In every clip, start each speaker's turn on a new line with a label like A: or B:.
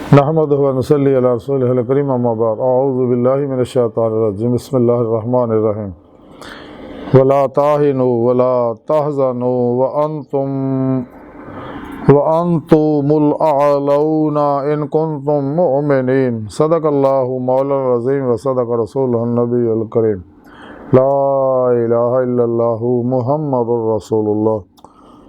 A: नहमदुहु व नसल्ली अला रसूलिहिल करीम अम्मा बाद अऊज़ु बिल्लाहि मिनश शैतानिर रजीम बिस्मिल्लाहिर रहमानिर रहीम वला ताहिनु वला तहज़नु व अंतुमुल अअलौना इन कुंतुम मुमिनीन सदक़ल्लाहु मौलाना अज़ीम व सदक़ रसूलुहुन नबियुल करीम ला इलाहा इल्लल्लाहु मुहम्मदुर रसूलुल्लाह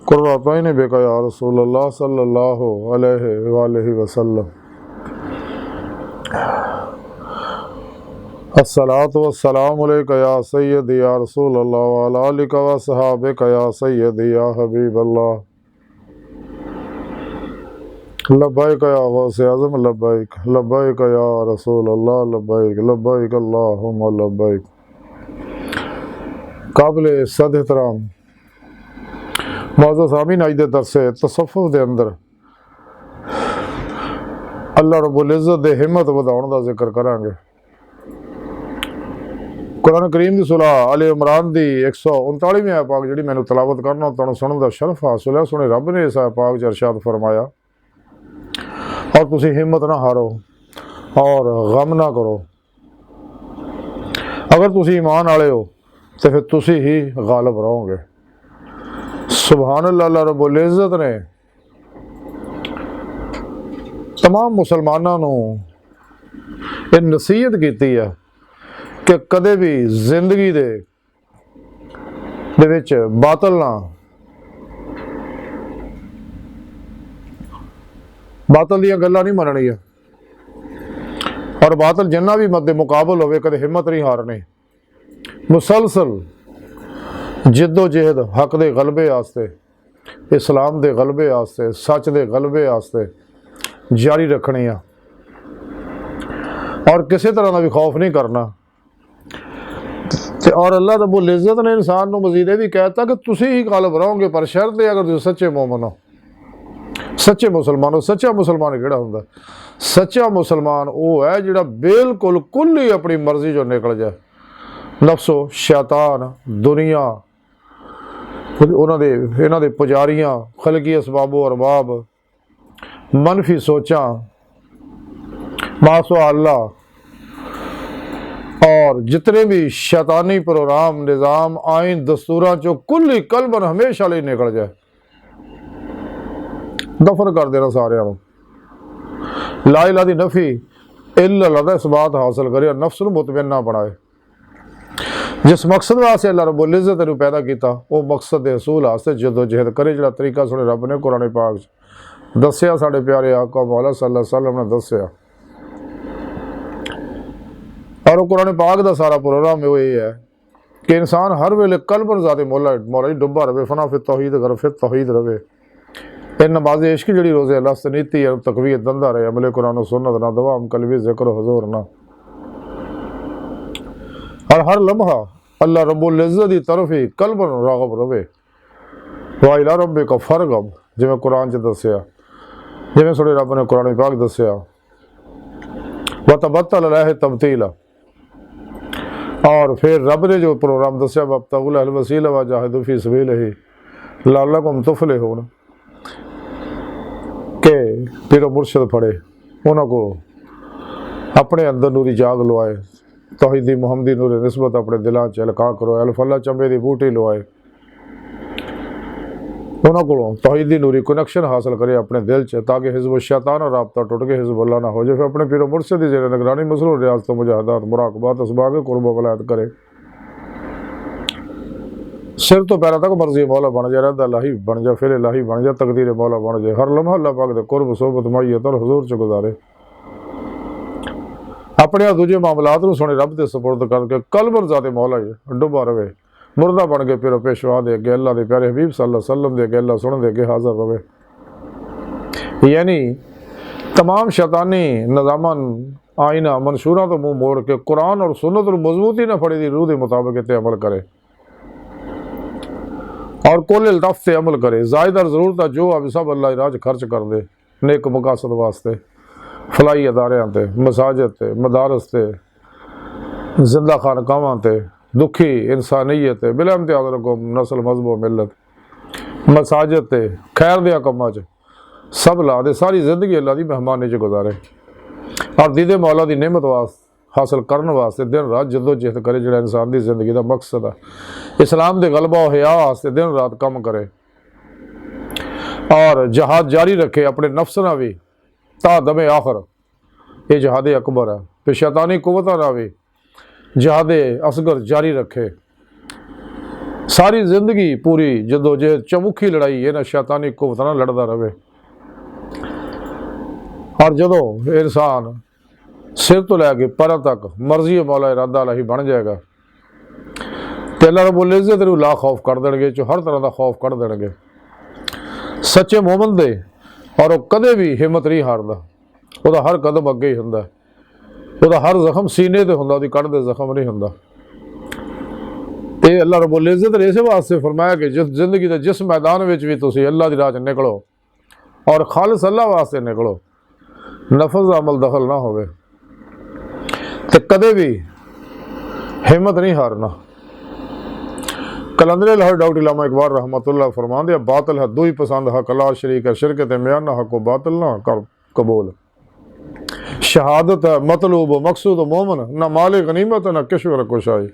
A: कुर्रतैन बिका या रसूलल्लाह सल्लल्लाहु अलैहि वसल्लम। अस्सलातु वस्सलामु अलैका या सय्यदी या रसूलल्लाह व अला आलिका व सहाबिका या सय्यदी या हबीबल्लाह। लब्बैक या गौसे आज़म लब्बैक लब्बैक या रसूलल्लाह लब्बैक लब्बैक अल्लाहुम्मा लब्बैक। काबिल सद एहतराम मौजूद सामीन अज दे दरसे तसव्वुफ़ दे अंदर अल्लाह रब्बुल इज़्ज़त दे हिम्मत वधाउण दा जिक्र करांगे। कुरान करीम दी सूरह आले इमरान दी 139वीं आयत पाक जिहड़ी मैनूं तलावत करना तुहानूं सुणन दा शरफ हासिल है। सुने रब ने इस आयत पाक च इरशाद फरमाया और तुसीं हिम्मत ना हारो और गम ना करो, अगर तुसीं ईमान वाले हो तो फिर तुसीं ही गालिब रहोगे। सुभान अल्लाह। अल्लाह रब्बुल इज़्ज़त ने तमाम मुसलमानों नूं ये नसीहत की है कि कदे भी जिंदगी दे विच बातल ना बातल दियां गल्लां नहीं मननी है और बातल जिन्ना भी मद्दे मुकाबल होवे कदे हिम्मत नहीं हारनी। मुसलसल जिद्दोजहद हक दे गलबे आस्ते, इस्लाम दे गलबे आस्ते, सच दे गलबे आस्ते जारी रखनी है और किसी तरह का भी खौफ नहीं करना। और अल्लाह रब्बुल इज़्ज़त ने इंसान को मजीद भी कहता कि तुसी ही गालिब रहोगे, पर शर्त है अगर तुम सच्चे मोमिन हो, सच्चे मुसलमान हो। सच्चा मुसलमान किहड़ा हुंदा? सच्चा मुसलमान वो है जिहड़ा बिल्कुल कुल ही अपनी मर्जी जो निकल जाए। नफ्सो शैतान दुनिया उन्होंने इन्हों के पुजारियाँ खलकी असबाबो अरबाब मनफी सोचा मासो अल्लाह और जितने भी शैतानी प्रोग्राम निज़ाम आइन दस्तूर चो कुल ही कलबन हमेशा लिए निकल जाए, दफन कर देना सारे। ला इलाहा दी नफी इल्लल्लाह दा इस बात हासिल करे और नफ्स नूं मुतमइन्ना बनाए। जिस मकसद वास्ते अल्लाह रब्बुल इज़्ज़त नूं पैदा किया वो मकसद दे हसूल वास्ते जदोजहद करे। जिहड़ा तरीका सुने रब ने कुरान पाक दस्या, साढ़े प्यारे आका मौला सल्लल्लाहु अलैहि वसल्लम ने दस्या और कुरान पाक का सारा प्रोग्राम वो ये है कि इंसान हर वेले कल्बन ज़ाते मौला मौला डुब्बा रहे, फना फिर तौहीद कर फिर तौहीद रहे। इन नमाज इश्क जी रोज़े अल्लाह से नीति है तकवीत दंदा रहे, अमले कुरान सुन्नत ना दवाम कलबी ज़िक्र हुज़ूर ना। और हर लम्हा अल्लाह रब्बुल इज़्ज़त की तरफ ही कल्बन राग़ब रहे। वा इला रब्बिका फरग़ब जिवें कुरान च दस्या, जिवें सुने रब ने कुरान पाक दस्या व तबत्तल अलैहि तबतीला। और फिर रब ने जो प्रोग्राम दस्या वब्तगुल वसीला व जाहिदू फी सबीलिही लअल्लकुम तुफ़लिहून के पीरो मुर्शद फड़े उन्होंने को अपने अंदर नूरी जाग लवाए, तौहीदी मुहम्मदी नूरी निस्बत अपने दिलों च लका करो, अलफल्ला चंबे की बूटी लवाए, उन्होंने को तौहीदी नूरी कनैक्शन हासिल करे अपने दिल च, ताकि हिज़्ब शैतान और राबता टुट के हिज़्बुल्लाह ना हो जाए। फिर अपने पीरो मुर्शद की जेर निगरानी मसरूर रियासत मुजाहदात मुराकबात असबाग कुर्ब वलायत करे। सिर तो पैरों तक मर्जी मौला बन जाए, रहदा इलाही बन जाए, फिर इलाही बन जाए, तकदीर मौला बन जाए। हर लम्हा अल्लाह पाक दे कुर्ब सोबत मैयत और हुजूर च गुजारे। अपने दूजे मामलात नूं सुने रब दे सुपुर्द करके कल्बन ज़ाते मौला डुब्बा रहे, मुर्दा बन के फिर पेशवा दे अगे अल्लाह के प्यारे हबीब सल्लल्लाहु अलैहि वसल्लम दे अगे अल्लाह सुन दे अगे हाज़र रहे। यानी तमाम शैतानी निज़ामन आइना मंशूरा तो मुँह मोड़ के कुरान और सुन्नत और मजबूती न फड़ी दी रूह के मुताबिक इत्ते अमल करे और कुल इल्ताफ़ से अमल करे। ज़ायदा ज़रूरत जो अब सब अल्लाह राज खर्च कर दे नेक मकासद वास्ते, फलाई अदारियां ते, मसाजिद ते, मदारस ते, जिंदा खानकावां ते, दुखी इंसानियत ते बिला इम्तियाज़ रको नस्ल मजहब मिलत, मसाजिद ते, खैर दिया कम्मां च सब ला दे, सारी जिंदगी अल्लाह की मेहमानी च गुजारे और दीदे मौला की नेमत हासिल करने वास्ते दिन रात जदोजहद करे, जो इंसान की जिंदगी का मकसद है। इस्लाम के गलबा और हया वास्ते दिन रात काम करे और जहाद जारी रखे अपने नफ्स ना भी ता दमे आखिर। ये जहाद अकबर है। फिर शैतानी कुव्वत ना भी जहाद असगर जारी रखे। सारी जिंदगी पूरी जदोजहद चमुखी लड़ाई है ना, शैतानी कुव्वत ना लड़ता रहे। और जदों इंसान सिर तो लैके पैरों तक मर्जी मौला इरादा अल्लाह ही बन जाएगा तो अल्लाह रब्बुल इज़्ज़त तेनू ला खौफ कर देंगे, जो हर तरह का खौफ कर देंगे। सच्चे मोमन दे और वह कदे भी हिम्मत नहीं हारदा, वह हर कदम अगे ही हुंदा, वह हर जख्म सीने ते हुंदा, ओहदी कड़ दे जख्म नहीं हुंदा। ये अल्लाह रब्बुल इज़्ज़त ने इस वास्ते फरमाया कि जिस जिंदगी के जिस मैदान में भी तुसीं अल्लाह दी राह च निकलो और खालिस अल्लाह वास्ते निकलो, नफस दा अमल दखल ना होवे तो कदे भी हिम्मत नहीं हारना। कलंदर लाहौर डॉक्टर इलामा इकबाल रहमतुल्लाह फरमांदे बातिल है दो ही पसंद हक ला शरीक है, शिरक ते म्यान हक को बातिल ना कर कबूल। शहादत है मतलूब मकसूद मोमन, ना माल गनीमत ना किश्वर कुशाई।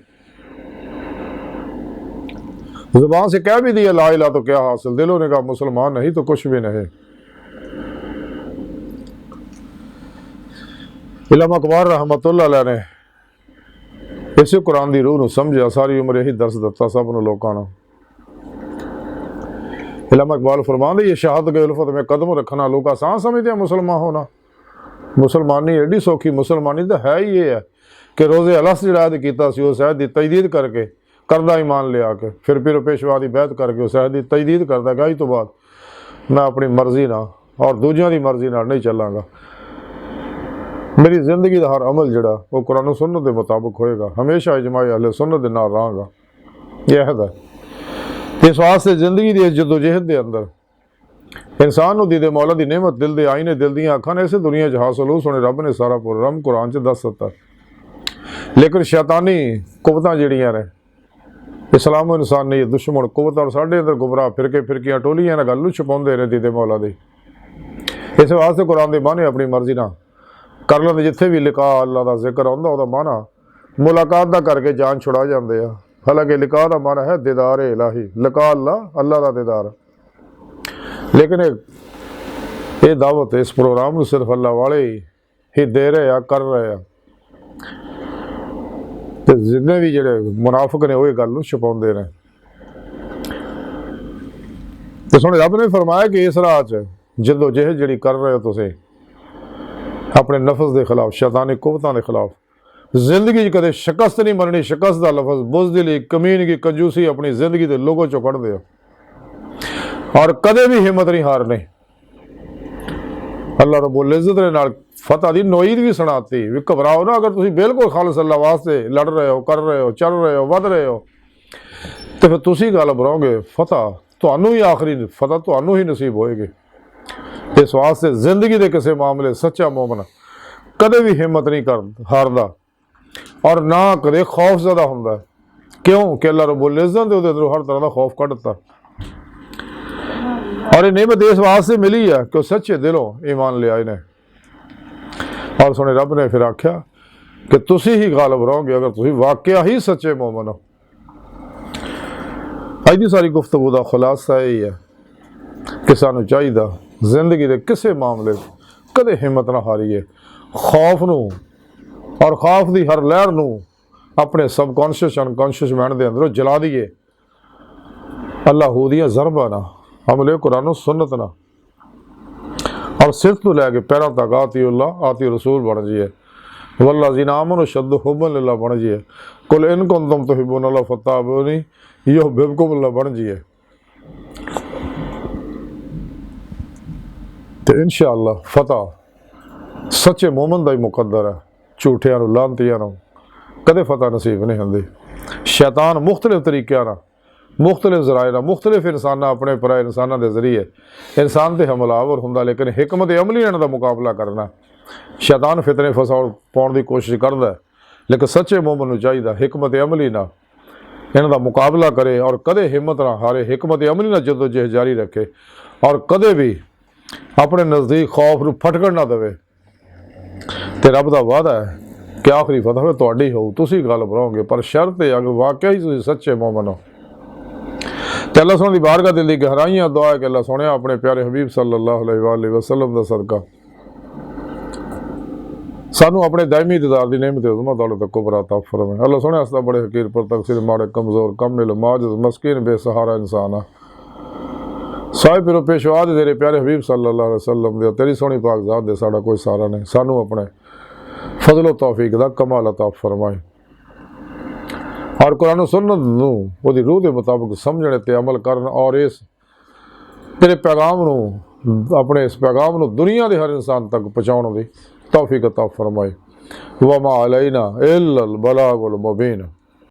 A: जुबान से कह भी दिया ला इला तो क्या हासिल, दिलों ने कहा मुसलमान नहीं तो कुछ भी नहीं। इलामा इकबाल रहमतुल्लाह अलैह ने इसे कुरान की रूह को समझा, सारी उम्र यही दर्स दिता सब लोगों ने। इलामा इकबाल फरमांदे ये शहादत के उल्फत में कदम रखना लोग आसान समझते हैं मुसलमान होना। मुसलमानी एडी सौखी, मुसलमानी तो है ही ये है कि रोज़े अलस जड़ा किया उस शहद की तजदीद करके करदा ईमान लिया के फिर पीर पेशवा की बैत करके उस शहद की तजदीद करदा कि अज तो बाद मैं अपनी मर्जी ना और दूजियां की मर्जी ना नहीं चलांगा। मेरी जिंदगी का हर अमल जड़ा वो कुरान सुन्नत के मुताबिक होएगा, हमेशा इजमाए अहले सुन्नत के नाल रहांगा। यह है इस वास्ते जिंदगी की जदोजहद के अंदर इंसान को दीदे मौला की नेमत दिल दे आईने दिल दी अखां ने इसे दुनिया च हासिल हो सोने रब ने सारा पुरम कुरान च दस दिता। लेकिन शैतानी कुव्वतां जिहड़ियां ने इस्लाम इंसान ने दुश्मन कुव्वत और साढ़े अंदर गुमराह फिरकियां टोलियां ने गल छुपाउंदे ने दीदे मौला दी। इस वास्ते कुरान दे माने अपनी मर्जी ना कर लेंदे, जिथे भी लिका अल्लाह का जिक्र आउंदा उहदा माना मुलाकात दा करके जान छुड़ा जाते हैं। हालांकि लिका का माना है दीदार इलाही, लिका अल्लाह का दीदार। लेकिन ये दावत इस प्रोग्राम में सिर्फ अल्लाह वाले ही दे रहे आ कर रहे हैं। तो जिन्हें भी जोड़े मुनाफिक ने वही गल छुपाते हैं। तो सुने रब ने फरमाया कि इस राह च जदोजहद जी कर रहे हो तुसीं अपने नफस के खिलाफ, शैतानी कुव्वतां के खिलाफ, जिंदगी कदे शिकस्त नहीं मननी। शिकस्त का लफज बुज़दिली, कमीनगी, कंजूसी अपनी जिंदगी के लोगों चो कढ़ दो और कदे भी हिम्मत नहीं हारनी। अल्लाह रब्बुल इज़्ज़त ने नाल फतह की नोईद भी सुनाती भी घबराओ ना, अगर तुम बिल्कुल खालिस अल्लाह वास्ते लड़ रहे हो, कर रहे हो, चल रहे हो, वध रहे हो तो फिर तुसी गल बनाओगे फतह तुहानू ही, आखिरी फतह तुहानू ही नसीब होएगी। इस वास्ते जिंदगी के किसी मामले सच्चा मोमन कदे भी हिम्मत नहीं कर हारदा और ना कदे खौफजदा हुंदा। क्यों कि अल्लाह रब्बुल इज़्ज़त ने उहदे अंदरों हर तरह का खौफ कढ़ दिता और ये नेमत इस वास्ते मिली है कि सच्चे दिलों ईमान लिया इन्हें। और सुने रब ने फिर आख्या कि तुसी ही गालिब रहोगे अगर तुसी वाकया ही सच्चे मोमन हो। अज की सारी गुफ्तगू का खुलासा यही है कि सानू चाहिए जिंदगी के किसी मामले कदे हिम्मत ना हारीए। खौफ नू और खौफ की हर लहर नू अपने सबकॉन्शियस अनकॉन्शियस माइंड के अंदरों जला दिए। अल्लाह हू दियां ज़रबा ना हमले कुरान सुन्नत ना और सिर तो लैके पैरों तक आती अल्लाह आती रसूल बन जाइए। वल्ला जीना अमन शद हुबन अल्लाह बन जाइए। कुल इन कुन तुम तो हिबुन अल्लाह फत्ताबुनी यो बिल्कुल अल्लाह बन जाइए। तो इंशाअल्लाह फतह सच्चे मोमन का ही मुकद्दर है। झूठिया लानतिया कदे फतह नसीब नहीं होंगी। शैतान मुख्तलिफ तरीक़े ना मुख्तलिफ जराए ना मुख्तलिफ इंसान अपने पराए इंसानों के जरिए इंसान से हमलावर होंगे, लेकिन हिकमत अमली इन्हों का मुकाबला करना। शैतान फितने फसाउण पाउण की कोशिश करता है, लेकिन सच्चे मोमन को चाहिए हिकमत अमली ना इन्हों का मुकाबला करे और कदे हिम्मत ना हारे, हिकमत अमली ना जदोजहद जारी रखे और कदे भी ਆਪਣੇ ਨਜ਼ਦੀਕ ਖੌਫ ਨੂੰ ਫਟਕਣ ਨਾ ਦੇਵੇ। ਤੇ ਰੱਬ ਦਾ ਵਾਅਦਾ ਹੈ ਕਿ ਆਖਰੀ ਫਤਹ ਵੀ ਤੁਹਾਡੀ ਹੋਊ, ਤੁਸੀਂ ਗੱਲ ਬਣਾਓਗੇ, ਪਰ ਸ਼ਰਤ ਹੈ ਅਗਰ ਵਾਕਿਆ ਹੀ ਤੁਸੀਂ ਸੱਚੇ ਮੋਮਨ ਹੋ। ਤੇ ਅੱਲਾਹ ਸੋਹਣੇ ਦੀ ਬਾਰਗਾਹ ਦਿਲ ਦੀ ਗਹਿਰਾਈਆਂ ਦੁਆ ਹੈ ਕਿ ਅੱਲਾਹ ਸੋਹਣਿਆ ਆਪਣੇ ਪਿਆਰੇ ਹਬੀਬ ਸੱਲੱਲਾਹੁ अलैहि वसल्लम ਦਾ ਸਦਕਾ सानू अपने दायमी दीदार की नेमत उज़मा दौलत कुबरा अता फरमाए। अल्लाह सोहने अस बड़े हकीर पर तकसीर माड़े कमज़ोर कमिल माजिज़ मस्कीन बेसहारा इंसान आ। साहिब पिरो पेशवा दे तेरे प्यारे हबीब सल्लल्लाहु अलैहि वसल्लम दे तेरी सोहनी पाक ज़ात दे साड़ा कोई सहारा नहीं। सानू अपने फजलो तौफीक दा कमाल अता फरमाए और कुरान सुन्नत नू ओदी रूह दे मुताबिक समझने ते अमल करन और इस तेरे पैगाम नू अपने इस पैगाम नू दुनिया के हर इंसान तक पहुँचाने दी तौफीक अता फरमाए। वमा अलैना इल्लल बलागुल मुबीन।